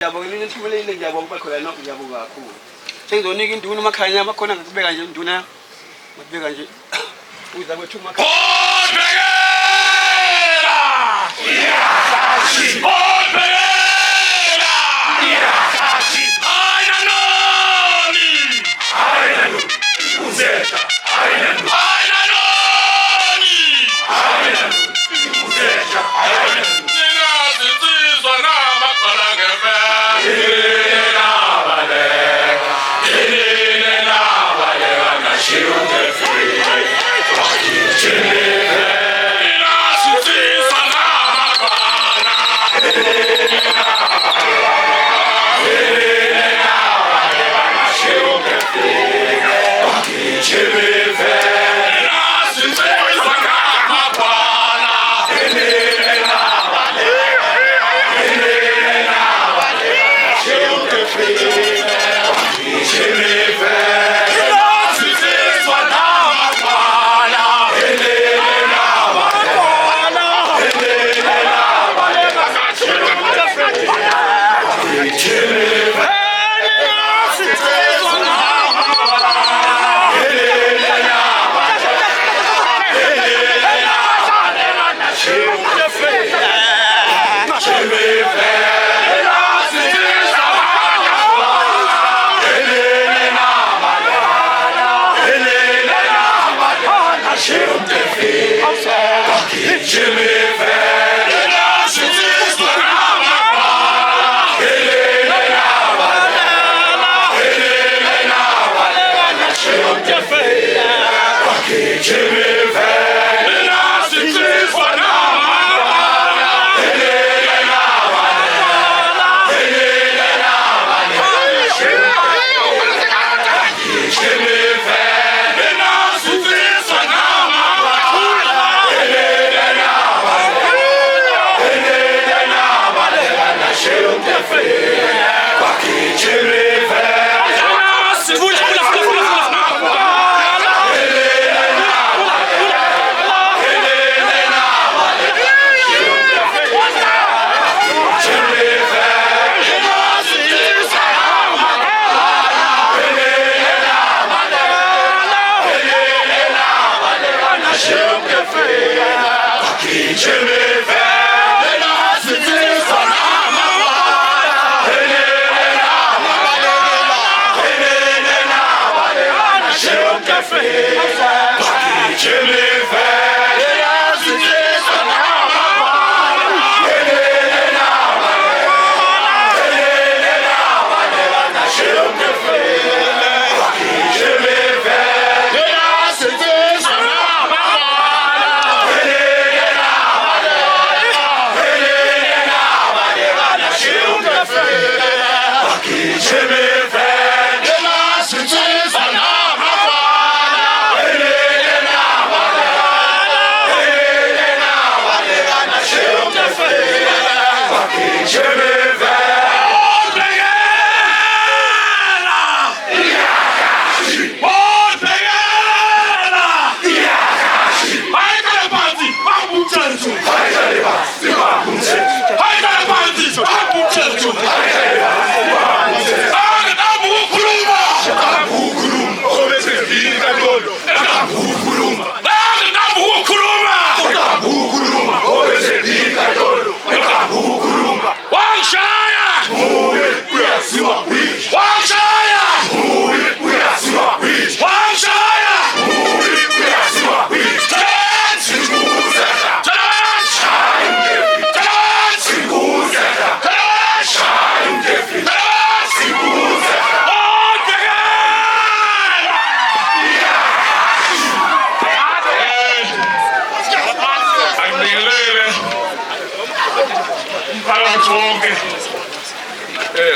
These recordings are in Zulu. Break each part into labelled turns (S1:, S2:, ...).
S1: Ngiyabonga impumelelo ngiyabonga bakhona nokho ngiyabonga kakhulu. Sengizonika induna umakhanya bakhona ngikubeka nje induna ngibeka nje uza kwethu umakhanya.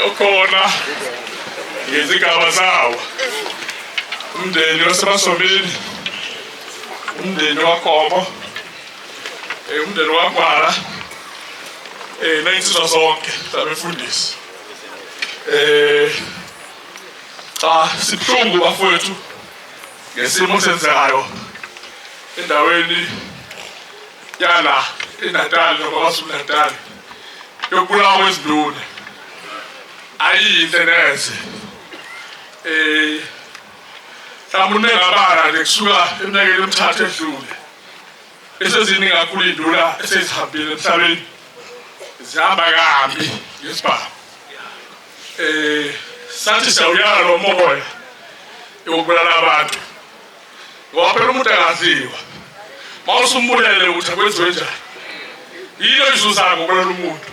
S2: Okhona ngezigaba zawo umndeni waseMasomini, umndeni waKhomo, umndeni waKwala, nensizwa zonke zabefundisi. Sibhlungu bafowethu ngesimo senzekayo endaweni yana eNatal noma kwaZulu Natal yokubulawa kwezinduna. ayinhle neze mhlawumbe ngabala nje kusuka eminyakeni emithathu edlule eseziningi kakhulu induna esezihambile emhlabeni zihamba kambi ngesibhamu sathi siyawuyala lo moya yokubulala abantu ngoba phela umuntu akaziwa mawusumbulele ukuthi akwenziwe njani yilo izuzako ukubulala umuntu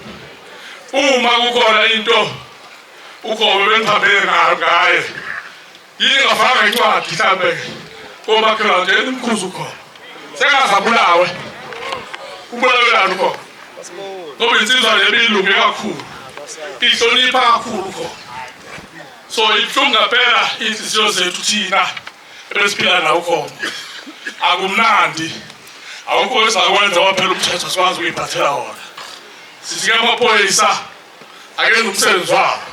S2: uma kukhona into ukhobe bengiphambene ngaye yini ngafaka incwadi mhlambe komakhelwane nje imkhuzu khona sekazabulawe ubulawelana khona ngoba insizwa lebilunge kakhulu ihlonipha kakhulu khona so ibuhlungu phela izinhliziyo zethu thina ebesiphila nawo khona akumnandi awukho esakwenza waphela umthetho sikwazi ukuyiphathela wona sisike amaphoyisa akenza umsebenzi wabo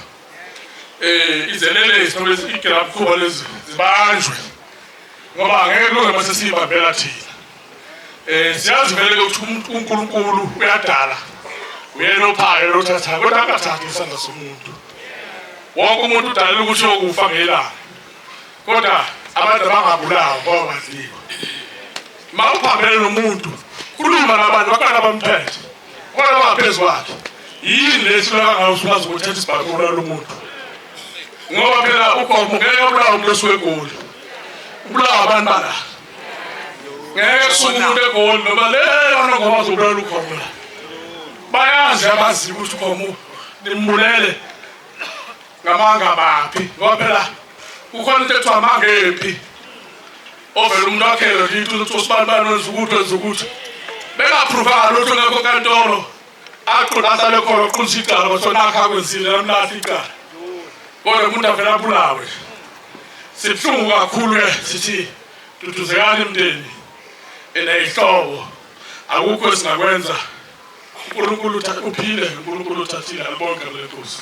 S2: izelelesi noma igrabukhuba lezi zibanjwe ngoba angeke kulunge mase siyibambela thina siyazi vele ukuthi uNkulunkulu uyadala uyena ophayo lothatha kodwa angathathi isandla somuntu wonke umuntu udalelwe ukuthi yokufa ngelanga kodwa abantu abangabulawa ngoba badliwa mawuphambene nomuntu khuluma nabantu bakana bamphethe kodwa bangaphezu kwakhe yini lethi ngawusukazi ukuthatha isibhamu lo muntu ngoba phela ugogo ngeke ubulawa umuntu osuke eGoli ubulawa abantu bala ngeke kusuke umuntu eGoli noma leyo ngoba uzobulala ugogo la bayazi abazi ukuthi ugogo nimbulele ngamanga baphi ngoba phela ukhona into ethiwa mangephi ovela umuntu wakhelo lithi usibani wenza ukuthi bengaprova lutho ngakho kantolo aqhubasa lekhona uqulisa igala basona akha kwenzile namlahle igala kodwa umuntu avela abulawe sibhlungu kakhulu sithi duduzekani imndeni enayihlobo akukho esingakwenza uNkulunkulu uphile uNkulunkulu uthathile abonke lenkosi